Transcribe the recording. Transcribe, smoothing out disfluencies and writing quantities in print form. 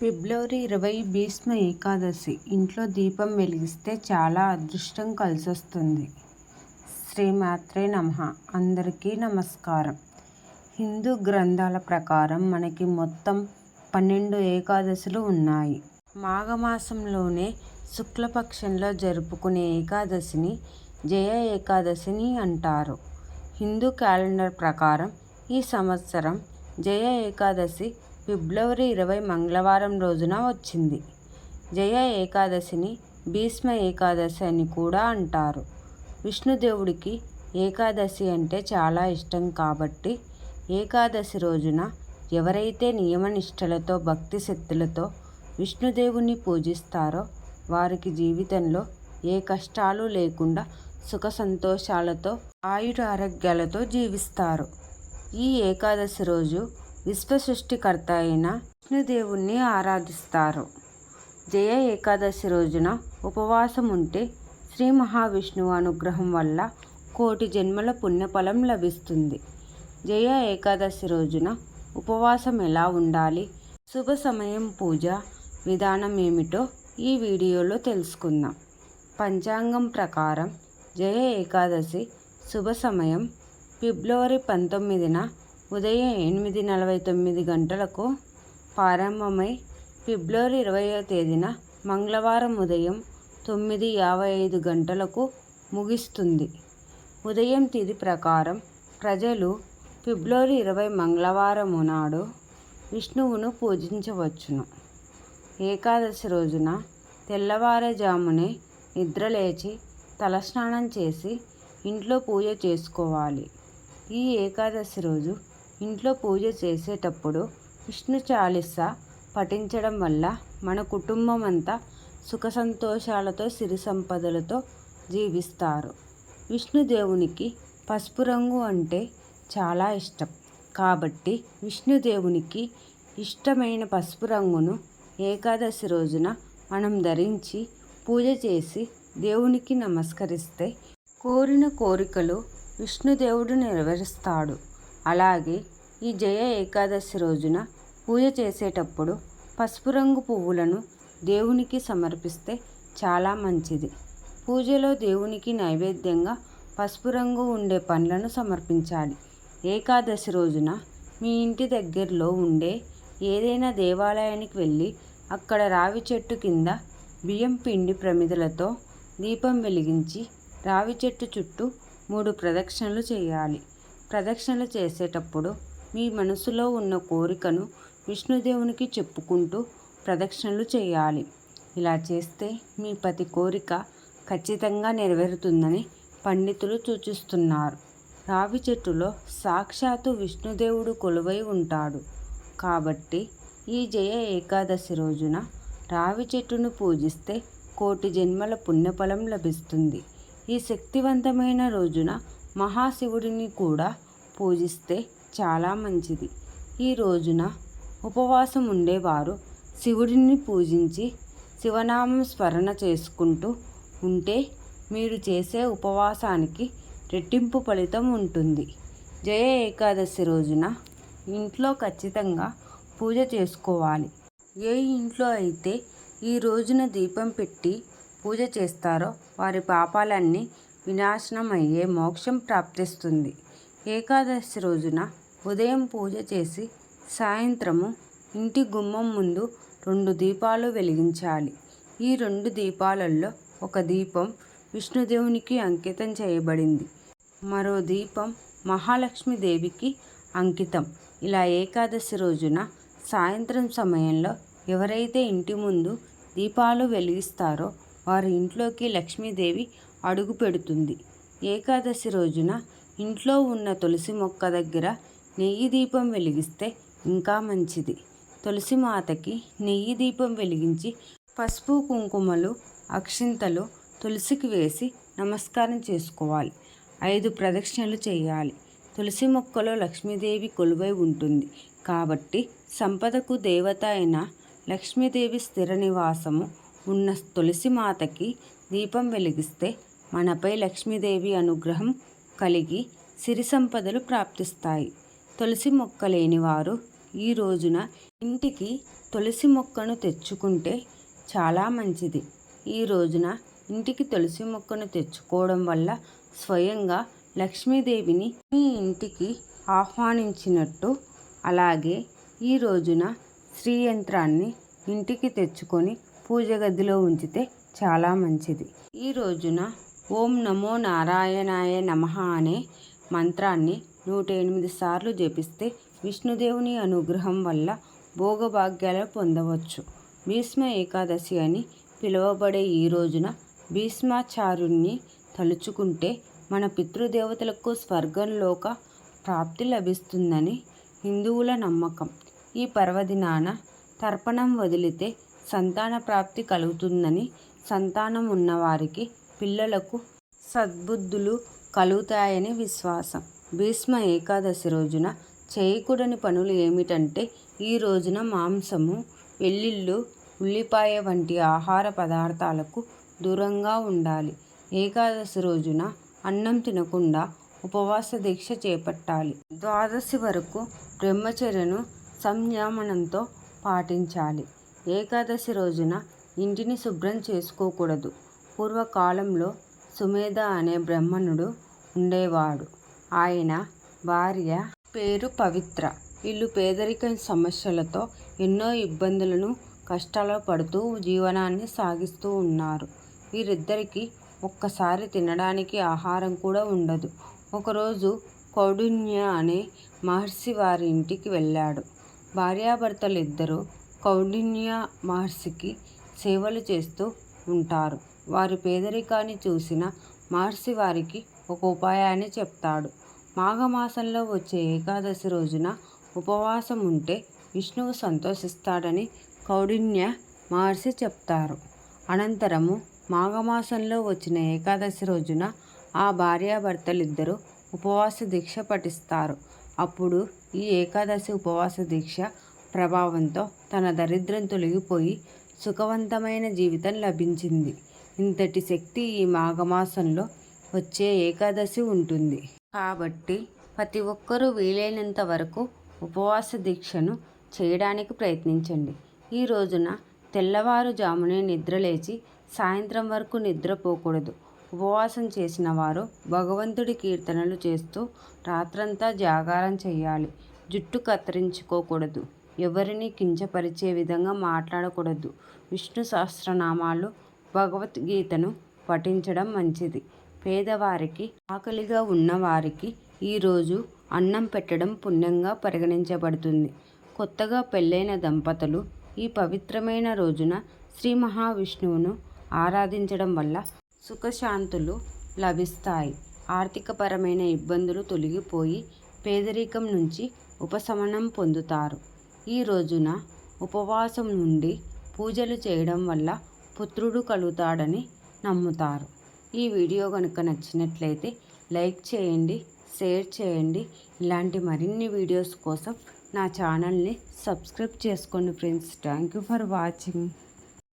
ఫిబ్రవరి 20 భీష్మ ఏకాదశి. ఇంట్లో దీపం వెలిగిస్తే చాలా అదృష్టం కలిసొస్తుంది. శ్రీమాత్రే నమః. అందరికీ నమస్కారం. హిందూ గ్రంథాల ప్రకారం మనకి మొత్తం 12 ఏకాదశులు ఉన్నాయి. మాఘమాసంలోనే శుక్లపక్షంలో జరుపుకునే ఏకాదశిని జయ ఏకాదశిని అంటారు. హిందూ క్యాలెండర్ ప్రకారం ఈ సంవత్సరం జయ ఏకాదశి ఫిబ్రవరి 20 మంగళవారం రోజున వచ్చింది. జయ ఏకాదశిని భీష్మ ఏకాదశి అని కూడా అంటారు. విష్ణుదేవుడికి ఏకాదశి అంటే చాలా ఇష్టం కాబట్టి ఏకాదశి రోజున ఎవరైతే నియమనిష్టలతో భక్తి శక్తులతో విష్ణుదేవుని పూజిస్తారో వారికి జీవితంలో ఏ కష్టాలు లేకుండా సుఖ సంతోషాలతో ఆయురారోగ్యాలతో జీవిస్తారు. ఈ ఏకాదశి రోజు విశ్వసృష్టికర్త అయిన విష్ణుదేవుణ్ణి ఆరాధిస్తారు. జయ ఏకాదశి రోజున ఉపవాసం ఉంటే శ్రీ మహావిష్ణువు అనుగ్రహం వల్ల కోటి జన్మల పుణ్యఫలం లభిస్తుంది. జయ ఏకాదశి రోజున ఉపవాసం ఎలా ఉండాలి, శుభ సమయం, పూజ విధానం ఏమిటో ఈ వీడియోలో తెలుసుకుందాం. పంచాంగం ప్రకారం జయ ఏకాదశి శుభ సమయం ఫిబ్రవరి 19న ఉదయం 8:49 గంటలకు ప్రారంభమై ఫిబ్రవరి 20వ తేదీన మంగళవారం ఉదయం 9:55 గంటలకు ముగుస్తుంది. ఉదయం తిథి ప్రకారం ప్రజలు ఫిబ్రవరి 20 మంగళవారం నాడు విష్ణువును పూజించవచ్చును. ఏకాదశి రోజున తెల్లవారుజామునే నిద్రలేచి తలస్నానం చేసి ఇంట్లో పూజ చేసుకోవాలి. ఈ ఏకాదశి రోజు ఇంట్లో పూజ చేసేటప్పుడు విష్ణు చాలీసా పఠించడం వల్ల మన కుటుంబం అంతా సుఖ సంతోషాలతో సిరి సంపదలతో జీవిస్తారు. విష్ణుదేవునికి పసుపు రంగు అంటే చాలా ఇష్టం కాబట్టి విష్ణుదేవునికి ఇష్టమైన పసుపు రంగును ఏకాదశి రోజున మనం ధరించి పూజ చేసి దేవునికి నమస్కరిస్తే కోరిన కోరికలు విష్ణుదేవుడు నెరవేరుస్తాడు. అలాగే ఈ జయ ఏకాదశి రోజున పూజ చేసేటప్పుడు పసుపు రంగు పువ్వులను దేవునికి సమర్పిస్తే చాలా మంచిది. పూజలో దేవునికి నైవేద్యంగా పసుపు రంగు ఉండే పండ్లను సమర్పించాలి. ఏకాదశి రోజున మీ ఇంటి దగ్గరలో ఉండే ఏదైనా దేవాలయానికి వెళ్ళి అక్కడ రావి చెట్టు కింద బియ్యం పిండి ప్రమిదలతో దీపం వెలిగించి రావి చెట్టు చుట్టూ 3 ప్రదక్షిణలు చేయాలి. ప్రదక్షిణలు చేసేటప్పుడు మీ మనసులో ఉన్న కోరికను విష్ణుదేవునికి చెప్పుకుంటూ ప్రదక్షిణలు చేయాలి. ఇలా చేస్తే మీ ప్రతి కోరిక ఖచ్చితంగా నెరవేరుతుందని పండితులు సూచిస్తున్నారు. రావి చెట్టులో సాక్షాత్తు విష్ణుదేవుడు కొలువై ఉంటాడు కాబట్టి ఈ జయ ఏకాదశి రోజున రావి చెట్టును పూజిస్తే కోటి జన్మల పుణ్యఫలం లభిస్తుంది. ఈ శక్తివంతమైన రోజున మహాశివుడిని కూడా పూజిస్తే చాలా మంచిది. ఈ రోజున ఉపవాసం ఉండేవారు శివుడిని పూజించి శివనామం స్మరణ చేసుకుంటూ ఉంటే మీరు చేసే ఉపవాసానికి రెట్టింపు ఫలితం ఉంటుంది. జయ ఏకాదశి రోజున ఇంట్లో ఖచ్చితంగా పూజ చేసుకోవాలి. ఏ ఇంట్లో అయితే ఈ రోజున దీపం పెట్టి పూజ చేస్తారో వారి పాపాలన్నీ వినాశనం అయ్యే మోక్షం ప్రాప్తిస్తుంది. ఏకాదశి రోజున ఉదయం పూజ చేసి సాయంత్రము ఇంటి గుమ్మం ముందు 2 దీపాలు వెలిగించాలి. ఈ 2 దీపాలలో ఒక దీపం విష్ణుదేవునికి అంకితం చేయబడింది, మరో దీపం మహాలక్ష్మీదేవికి అంకితం. ఇలా ఏకాదశి రోజున సాయంత్రం సమయంలో ఎవరైతే ఇంటి ముందు దీపాలు వెలిగిస్తారో వారి ఇంట్లోకి లక్ష్మీదేవి అడుగు పెడుతుంది. ఏకాదశి రోజున ఇంట్లో ఉన్న తులసి మొక్క దగ్గర నెయ్యి దీపం వెలిగిస్తే ఇంకా మంచిది. తులసి మాతకి నెయ్యి దీపం వెలిగించి పసుపు కుంకుమలు అక్షింతలు తులసికి వేసి నమస్కారం చేసుకోవాలి. 5 ప్రదక్షిణలు చేయాలి. తులసి మొక్కలో లక్ష్మీదేవి కొలువై ఉంటుంది కాబట్టి సంపదకు దేవత అయిన లక్ష్మీదేవి స్థిర నివాసము ఉన్న తులసి మాతకి దీపం వెలిగిస్తే మనపై లక్ష్మీదేవి అనుగ్రహం కలిగి సిరి సంపదలు ప్రాప్తిస్తాయి. తులసి మొక్క లేనివారు ఈ రోజున ఇంటికి తులసి మొక్కను తెచ్చుకుంటే చాలా మంచిది. ఈ రోజున ఇంటికి తులసి మొక్కను తెచ్చుకోవడం వల్ల స్వయంగా లక్ష్మీదేవిని మీ ఇంటికి ఆహ్వానించినట్టు. అలాగే ఈ రోజున శ్రీ యంత్రాన్ని ఇంటికి తెచ్చుకొని పూజ గదిలో ఉంచితే చాలా మంచిది. ఈ రోజున ఓం నమో నారాయణాయ నమః అనే మంత్రాన్ని 108 సార్లు జపిస్తే విష్ణుదేవుని అనుగ్రహం వల్ల భోగభాగ్యాలు పొందవచ్చు. భీష్మ ఏకాదశి అని పిలువబడే ఈ రోజున భీష్మాచార్యుణ్ణి తలుచుకుంటే మన పితృదేవతలకు స్వర్గంలోక ప్రాప్తి లభిస్తుందని హిందువుల నమ్మకం. ఈ పర్వదినాన తర్పణం వదిలితే సంతాన ప్రాప్తి కలుగుతుందని, సంతానం ఉన్నవారికి పిల్లలకు సద్బుద్ధులు కలుగుతాయని విశ్వాసం. భీష్మ ఏకాదశి రోజున చేయకూడని పనులు ఏమిటంటే ఈ రోజున మాంసము, వెల్లుల్లి, ఉల్లిపాయ వంటి ఆహార పదార్థాలకు దూరంగా ఉండాలి. ఏకాదశి రోజున అన్నం తినకుండా ఉపవాస దీక్ష చేపట్టాలి. ద్వాదశి వరకు బ్రహ్మచర్యను సంయమనంతో పాటించాలి. ఏకాదశి రోజున ఇంటిని శుభ్రం చేసుకోకూడదు. పూర్వకాలంలో సుమేధ అనే బ్రాహ్మణుడు ఉండేవాడు. ఆయన భార్య పేరు పవిత్ర. వీళ్ళు పేదరిక సమస్యలతో ఎన్నో ఇబ్బందులను, కష్టాలు పడుతూ జీవనాన్ని సాగిస్తూ ఉన్నారు. వీరిద్దరికీ ఒక్కసారి తినడానికి ఆహారం కూడా ఉండదు. ఒకరోజు కౌండిన్య అనే మహర్షి వారి ఇంటికి వెళ్ళాడు. భార్యాభర్తలు ఇద్దరు కౌండిన్య మహర్షికి సేవలు చేస్తూ ఉంటారు. వారి పేదరికాన్ని చూసిన మహర్షి వారికి ఒక ఉపాయాన్ని చెప్తాడు. మాఘమాసంలో వచ్చే ఏకాదశి రోజున ఉపవాసం ఉంటే విష్ణువు సంతోషిస్తాడని కౌండిన్య మహర్షి చెప్తారు. అనంతరము మాఘమాసంలో వచ్చిన ఏకాదశి రోజున ఆ భార్యాభర్తలిద్దరూ ఉపవాస దీక్ష పఠిస్తారు. అప్పుడు ఈ ఏకాదశి ఉపవాస దీక్ష ప్రభావంతో తన దరిద్రం తొలగిపోయి సుఖవంతమైన జీవితం లభించింది. ఇంతటి శక్తి ఈ మాఘమాసంలో వచ్చే ఏకాదశి ఉంటుంది. కాబట్టి ప్రతి ఒక్కరూ వీలైనంత వరకు ఉపవాస దీక్షను చేయడానికి ప్రయత్నించండి. ఈ రోజున తెల్లవారుజామునే నిద్రలేచి సాయంత్రం వరకు నిద్రపోకూడదు. ఉపవాసం చేసిన వారు భగవంతుడి కీర్తనలు చేస్తూ రాత్రంతా జాగారం చేయాలి. జుట్టు కత్తిరించుకోకూడదు. ఎవరిని కించపరిచే విధంగా మాట్లాడకూడదు. విష్ణు సహస్రనామాలు, భగవద్గీతను పఠించడం మంచిది. పేదవారికి, ఆకలిగా ఉన్నవారికి ఈరోజు అన్నం పెట్టడం పుణ్యంగా పరిగణించబడుతుంది. కొత్తగా పెళ్ళైన దంపతులు ఈ పవిత్రమైన రోజున శ్రీ మహావిష్ణువును ఆరాధించడం వల్ల సుఖశాంతులు లభిస్తాయి. ఆర్థికపరమైన ఇబ్బందులు తొలగిపోయి పేదరికం నుంచి ఉపశమనం పొందుతారు. ఈ రోజున ఉపవాసం నుండి పూజలు చేయడం వల్ల పుత్రుడు కలుగుతాడని నమ్ముతారు. ఈ వీడియో కనుక నచ్చినట్లయితే లైక్ చేయండి, షేర్ చేయండి. ఇలాంటి మరిన్ని వీడియోస్ కోసం నా ఛానల్ని సబ్స్క్రైబ్ చేసుకోండి friends. Thank you for watching.